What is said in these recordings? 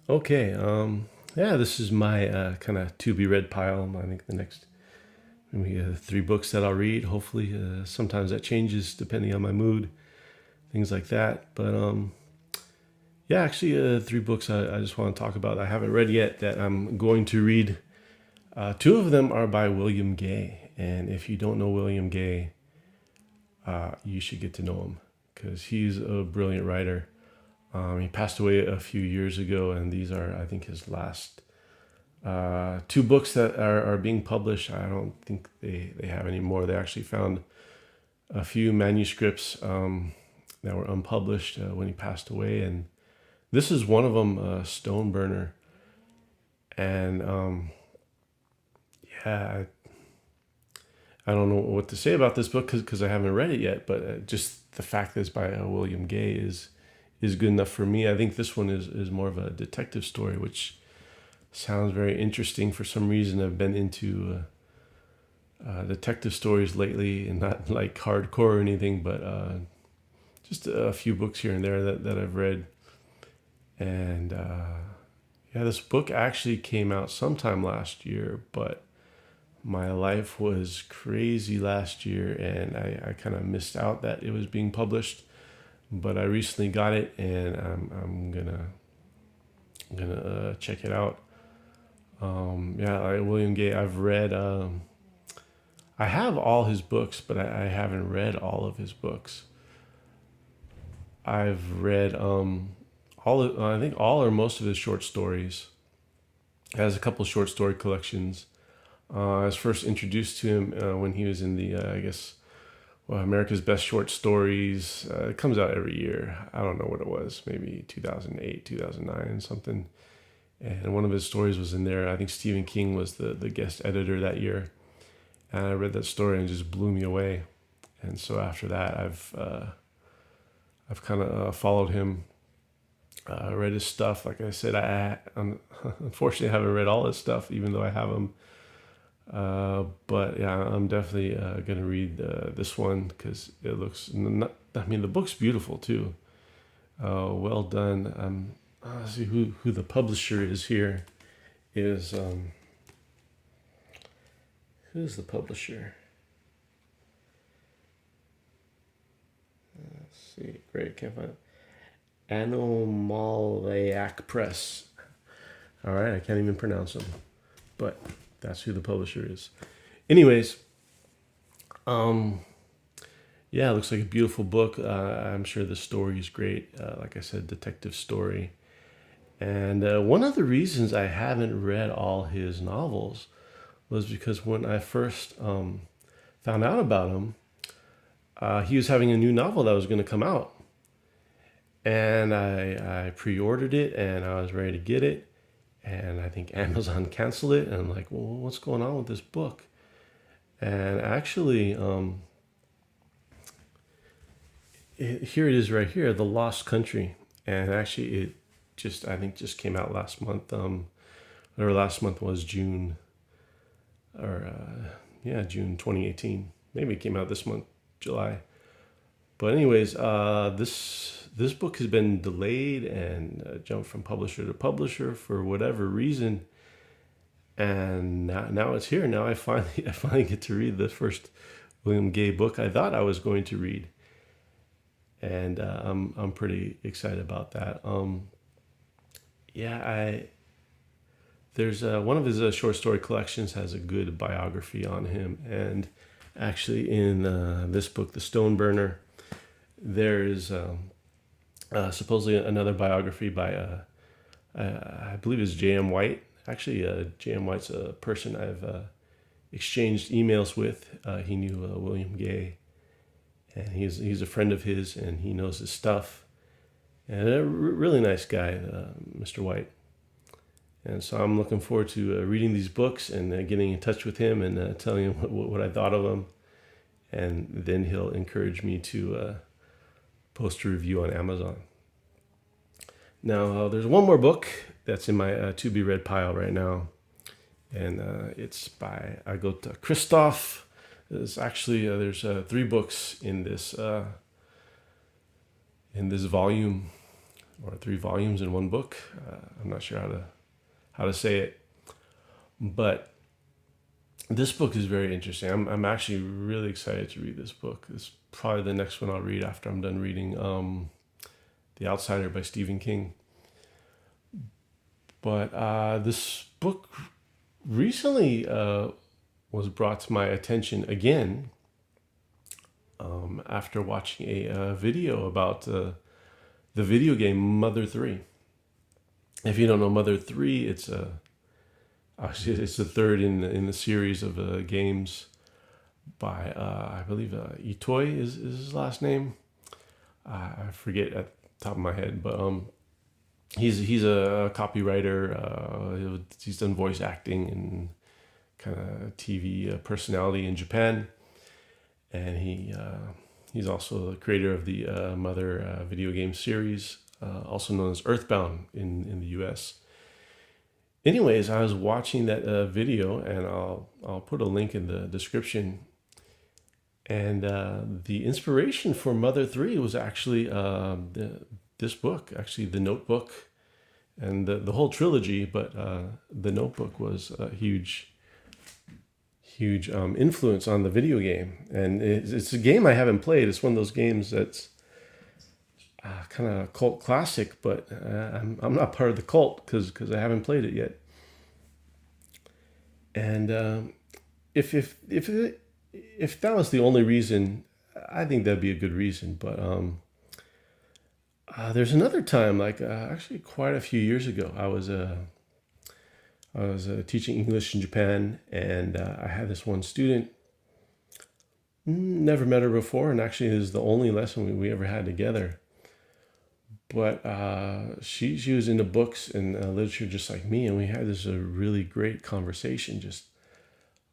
Okay, yeah, this is my kind of to be read pile. I think the next maybe three books that I'll read. Hopefully, sometimes that changes depending on my mood, things like that. But yeah, actually, three books I just want to talk about. I haven't read yet that I'm going to read. Two of them are by William Gay, and if you don't know William Gay, you should get to know him because he's a brilliant writer. He passed away a few years ago, and these are, I think, his last two books that are being published. I don't think they have any more. They actually found a few manuscripts that were unpublished when he passed away, and this is one of them, Stoneburner. And yeah, I don't know what to say about this book because I haven't read it yet, but just the fact that it's by William Gay is good enough for me. I think this one is more of a detective story, which sounds very interesting. For some reason, I've been into detective stories lately, and not like hardcore or anything, but just a few books here and there that I've read. And yeah, this book actually came out sometime last year, but my life was crazy last year, and I kind of missed out that it was being published. But I recently got it, and I'm gonna check it out. Yeah, William Gay. I've read. I have all his books, but I haven't read all of his books. I've read I think all or most of his short stories. He has a couple short story collections. I was first introduced to him when he was in the I guess America's Best Short Stories. It comes out every year. I don't know what it was, maybe 2008, 2009, something. And one of his stories was in there. I think Stephen King was the guest editor that year. And I read that story and it just blew me away. And so after that, I've kind of followed him, read his stuff. Like I said, unfortunately I haven't read all his stuff, even though I have him. But yeah, I'm definitely gonna read this one because it looks. I mean, the book's beautiful too. Well done. Let's see who the publisher is here. Is Who's the publisher? Let's see. Great, can't find it. Anomalaic Press. All right, I can't even pronounce them, but that's who the publisher is. Anyways, um, yeah, it looks like a beautiful book. I'm sure the story is great. Like I said, detective story. And one of the reasons I haven't read all his novels was because when I first found out about him, he was having a new novel that was going to come out. And I pre ordered it and I was ready to get it. And I think Amazon canceled it. And I'm like, well, what's going on with this book? And actually, here it is right here, The Lost Country. And actually, it I think just came out last month. Or last month was June, or yeah, June 2018. Maybe it came out this month, July. But anyways, this book has been delayed and jumped from publisher to publisher for whatever reason, and now it's here. Now I finally get to read the first William Gay book I thought I was going to read, and I'm pretty excited about that. Yeah, I there's one of his short story collections has a good biography on him, and actually in this book, The Stoneburner, there is supposedly another biography by I believe it's J.M. White. Actually, J.M. White's a person I've exchanged emails with. He knew William Gay, and he's a friend of his, and he knows his stuff. And a really nice guy, Mr. White. And so I'm looking forward to reading these books and getting in touch with him and telling him what I thought of them. And then he'll encourage me to post a review on Amazon. Now, there's one more book that's in my to be read pile right now, and it's by Agota Kristof. There's actually there's three books in this volume. or 3 volumes in one book. I'm not sure how to say it, but this book is very interesting. I'm actually really excited to read this book. It's probably the next one I'll read after I'm done reading The Outsider by Stephen King. But this book recently was brought to my attention again after watching a video about the video game Mother 3. If you don't know Mother 3, it's the third in the series of games by I believe Itoi is his last name. I forget at the top of my head, but he's a copywriter. He's done voice acting and kind of TV personality in Japan, and he's also the creator of the Mother video game series, also known as Earthbound in the U.S. Anyways, I was watching that video, and I'll put a link in the description. And the inspiration for Mother 3 was actually this book, actually The Notebook, and the whole trilogy. But The Notebook was a huge influence on the video game, and it's a game I haven't played. It's one of those games that's kind of a cult classic, but I'm not part of the cult because I haven't played it yet. And if that was the only reason, I think that'd be a good reason. But there's another time, like actually quite a few years ago, I was teaching English in Japan, and I had this one student. Never met her before, and actually it was the only lesson we ever had together. But she was into books and literature just like me, and we had this really great conversation. Just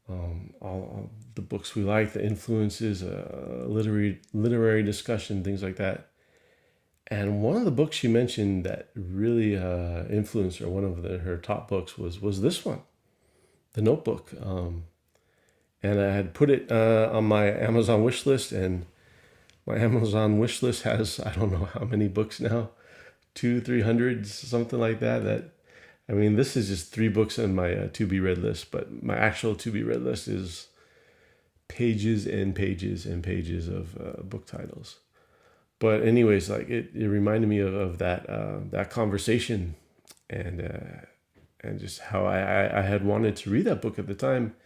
all the books we like, the influences, literary discussion, things like that. And one of the books she mentioned that really influenced her, one of her top books, was this one, The Notebook. And I had put it on my Amazon wish list, and my Amazon wish list has, I don't know how many books now, 200-300, something like that. I mean, this is just 3 books on my to be read list, but my actual to be read list is pages and pages and pages of book titles. But anyways, like it reminded me of that conversation, and just how I had wanted to read that book at the time,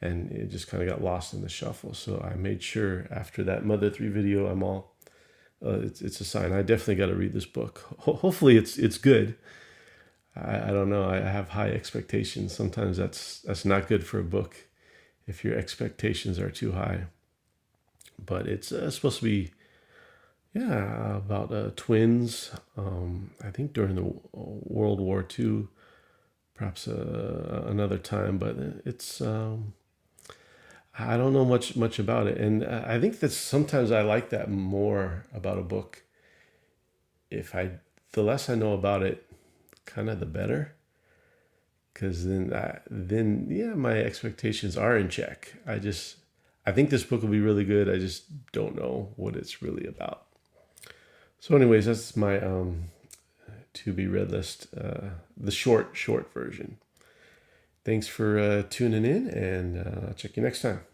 and it just kind of got lost in the shuffle. So I made sure after that Mother 3 video, I'm all it's a sign. I definitely got to read this book. Hopefully it's good. I don't know. I have high expectations. Sometimes that's not good for a book if your expectations are too high. But it's supposed to be, about twins. I think during the World War II, perhaps another time. But it's I don't know much about it, and I think that sometimes I like that more about a book. The less I know about it, kind of the better, because then my expectations are in check. I think this book will be really good. I just don't know what it's really about. So anyways, that's my to be read list, the short version. Thanks for tuning in, and I'll check you next time.